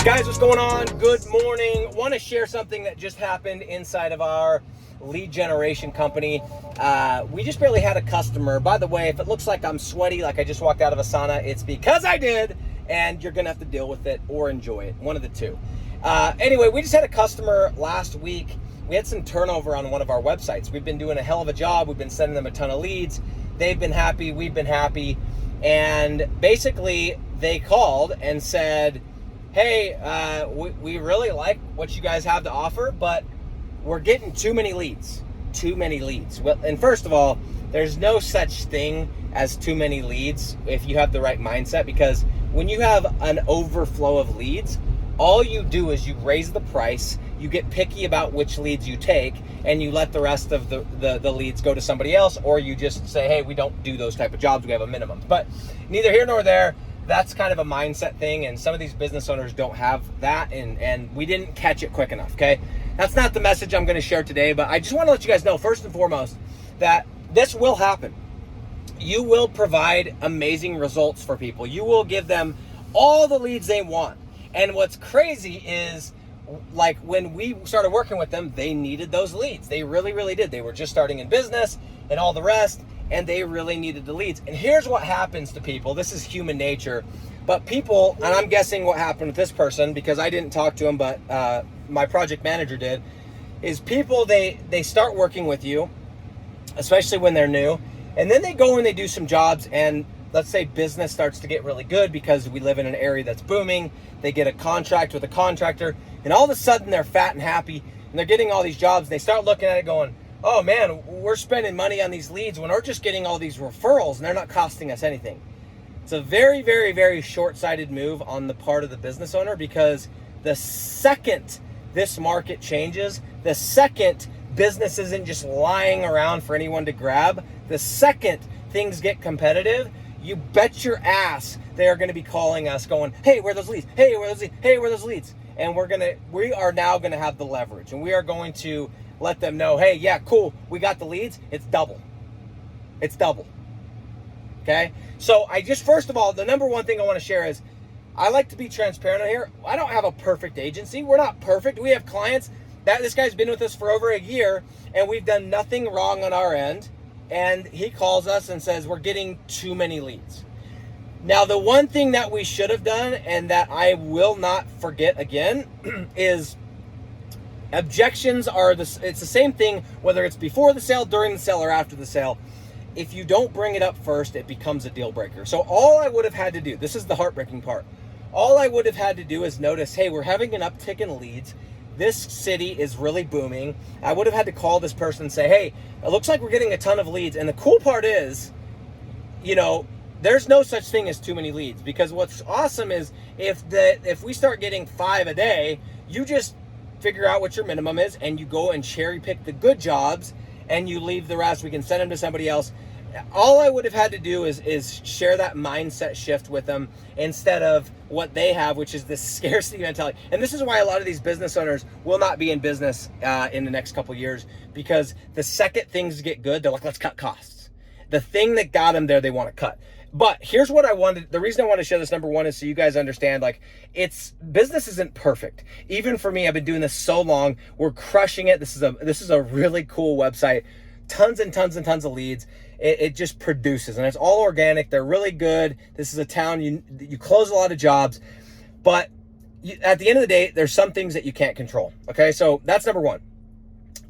Guys, what's going on? Good morning. Want to share something that just happened inside of our lead generation company. We just barely had a customer. By the way, if it looks like I'm sweaty, like I just walked out of a sauna, it's because I did, and you're going to have to deal with it or enjoy it. One of the two. Anyway, we just had a customer last week. We had some turnover on one of our websites. We've been doing a hell of a job. We've been sending them a ton of leads. They've been happy. We've been happy. And basically, they called and said, hey, we really like what you guys have to offer, but we're getting too many leads. Well, and first of all, there's no such thing as too many leads if you have the right mindset, because when you have an overflow of leads, all you do is you raise the price, you get picky about which leads you take, and you let the rest of the leads go to somebody else, or you just say, hey, we don't do those type of jobs, we have a minimum. But neither here nor there. That's kind of a mindset thing, and some of these business owners don't have that, and we didn't catch it quick enough, okay? That's not the message I'm going to share today, but I just want to let you guys know, first and foremost, that this will happen. You will provide amazing results for people. You will give them all the leads they want. And what's crazy is, like, when we started working with them, they needed those leads. They really, really did. They were just starting in business and all the rest, and they really needed the leads. And here's what happens to people. This is human nature. But people, and I'm guessing what happened with this person, because I didn't talk to him, but my project manager did, is people, they start working with you, especially when they're new, and then they go and they do some jobs, and let's say business starts to get really good because we live in an area that's booming. They get a contract with a contractor, and all of a sudden they're fat and happy, and they're getting all these jobs, and they start looking at it going, oh man, we're spending money on these leads when we're just getting all these referrals and they're not costing us anything. It's a very, very, very short-sighted move on the part of the business owner, because the second this market changes, the second business isn't just lying around for anyone to grab, the second things get competitive, you bet your ass they are going to be calling us going, hey, where are those leads? Hey, where are those leads? Hey, where are those leads? And we are now going to have the leverage, and we are going to let them know, hey, yeah, cool, we got the leads. It's double. Okay? So first of all, the number one thing I want to share is I like to be transparent on here. I don't have a perfect agency. We're not perfect. We have clients that this guy's been with us for over a year, and we've done nothing wrong on our end. And he calls us and says, we're getting too many leads. Now, the one thing that we should have done, and that I will not forget again, is objections it's the same thing, whether it's before the sale, during the sale, or after the sale. If you don't bring it up first, it becomes a deal breaker. So all I would have had to do, this is the heartbreaking part, all I would have had to do is notice, hey, we're having an uptick in leads. This city is really booming. I would have had to call this person and say, hey, it looks like we're getting a ton of leads. And the cool part is, there's no such thing as too many leads, because what's awesome is if we start getting 5 a day, you just figure out what your minimum is, and you go and cherry pick the good jobs, and you leave the rest. We can send them to somebody else. All I would have had to do is share that mindset shift with them, instead of what they have, which is this scarcity mentality. And this is why a lot of these business owners will not be in business in the next couple years, because the second things get good, they're like, let's cut costs. The thing that got them there, they want to cut. But here's what the reason I want to share this, number one, is so you guys understand, like, business isn't perfect. Even for me, I've been doing this so long. We're crushing it. This is a really cool website. Tons and tons and tons of leads. It just produces, and it's all organic. They're really good. This is a town, you close a lot of jobs, but at the end of the day, there's some things that you can't control. Okay, so that's number one.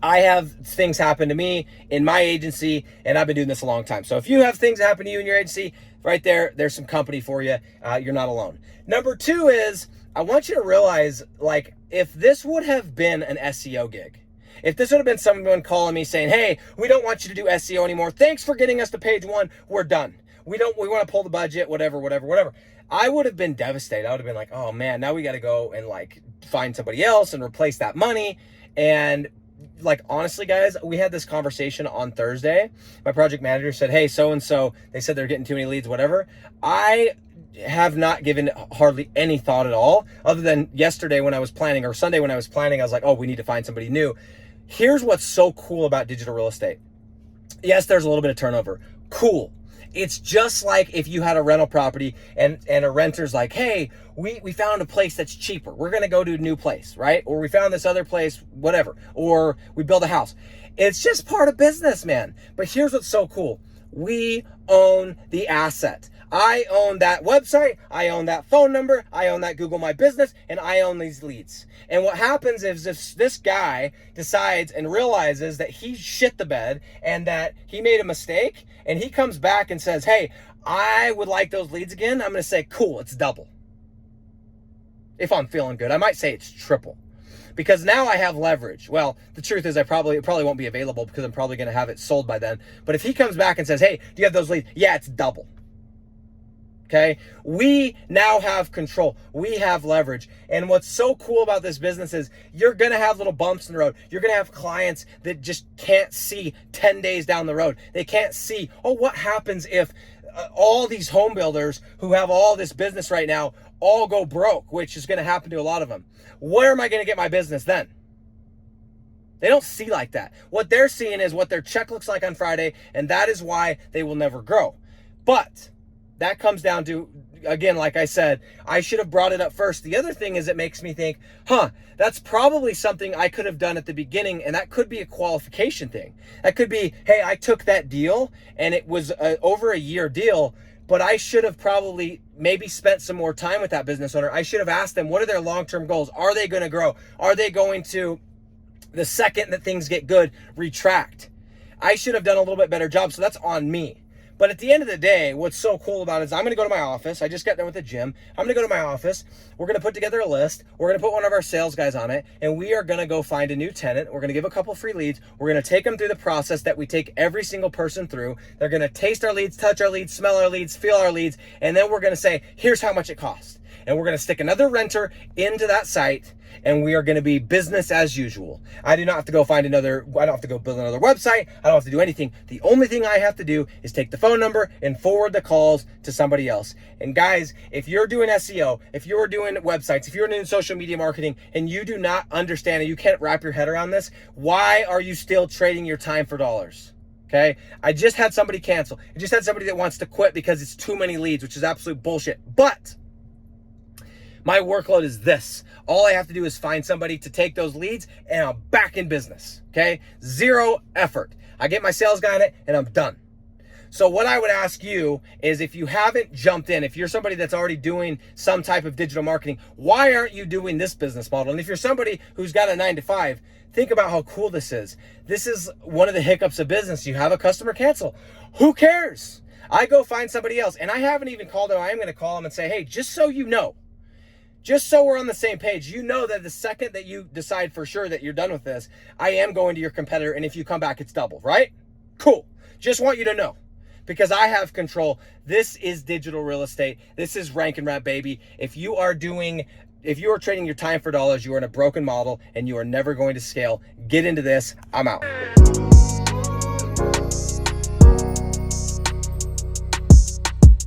I have things happen to me in my agency, and I've been doing this a long time. So if you have things happen to you in your agency, right there's some company for you. You're not alone. Number two is, I want you to realize, like, if this would have been an SEO gig, if this would have been someone calling me saying, hey, we don't want you to do SEO anymore. Thanks for getting us to page 1. We're done. We want to pull the budget, whatever. I would have been devastated. I would have been like, oh man, now we got to go and like find somebody else and replace that money. And like, honestly, guys, we had this conversation on Thursday. My project manager said, hey, so-and-so, they said they're getting too many leads, whatever. I have not given hardly any thought at all, other than yesterday when I was planning, or Sunday when I was planning, I was like, oh, we need to find somebody new. Here's what's so cool about digital real estate. Yes, there's a little bit of turnover. Cool. It's just like if you had a rental property and a renter's like, hey, we found a place that's cheaper. We're going to go to a new place, right? Or we found this other place, whatever. Or we build a house. It's just part of business, man. But here's what's so cool. We own the asset. I own that website, I own that phone number, I own that Google My Business, and I own these leads. And what happens is if this guy decides and realizes that he shit the bed and that he made a mistake, and he comes back and says, hey, I would like those leads again, I'm going to say, cool, it's double. If I'm feeling good, I might say it's triple. Because now I have leverage. Well, the truth is it probably won't be available because I'm probably going to have it sold by then. But if he comes back and says, hey, do you have those leads? Yeah, it's double. Okay, we now have control. We have leverage. And what's so cool about this business is you're going to have little bumps in the road. You're going to have clients that just can't see 10 days down the road. They can't see, oh, what happens if all these home builders who have all this business right now all go broke, which is going to happen to a lot of them. Where am I going to get my business then? They don't see like that. What they're seeing is what their check looks like on Friday, and that is why they will never grow. But that comes down to, again, like I said, I should have brought it up first. The other thing is it makes me think, that's probably something I could have done at the beginning, and that could be a qualification thing. That could be, hey, I took that deal, and it was over a year deal, but I should have probably maybe spent some more time with that business owner. I should have asked them, what are their long-term goals? Are they going to grow? Are they going to, the second that things get good, retract? I should have done a little bit better job, so that's on me. But at the end of the day, what's so cool about it is I'm going to go to my office. I just got done with the gym. I'm going to go to my office. We're going to put together a list. We're going to put one of our sales guys on it, and we are going to go find a new tenant. We're going to give a couple free leads. We're going to take them through the process that we take every single person through. They're going to taste our leads, touch our leads, smell our leads, feel our leads, and then we're going to say, here's how much it costs. And we're going to stick another renter into that site, and we are going to be business as usual. I do not have to go find I don't have to go build another website. I don't have to do anything. The only thing I have to do is take the phone number and forward the calls to somebody else. And guys, if you're doing SEO, if you're doing websites, if you're doing social media marketing, and you do not understand and you can't wrap your head around this, why are you still trading your time for dollars? Okay. I just had somebody cancel. I just had somebody that wants to quit because it's too many leads, which is absolute bullshit. But my workload is this. All I have to do is find somebody to take those leads, and I'm back in business, okay? Zero effort. I get my sales guy on it, and I'm done. So what I would ask you is, if you haven't jumped in, if you're somebody that's already doing some type of digital marketing, why aren't you doing this business model? And if you're somebody who's got a 9-to-5, think about how cool this is. This is one of the hiccups of business. You have a customer cancel. Who cares? I go find somebody else, and I haven't even called them. I am going to call them and say, hey, just so you know, just so we're on the same page, you know that the second that you decide for sure that you're done with this, I am going to your competitor, and if you come back, it's double, right? Cool. Just want you to know, because I have control. This is digital real estate. This is Rank and Rap, baby. If you are trading your time for dollars, you are in a broken model, and you are never going to scale. Get into this. I'm out.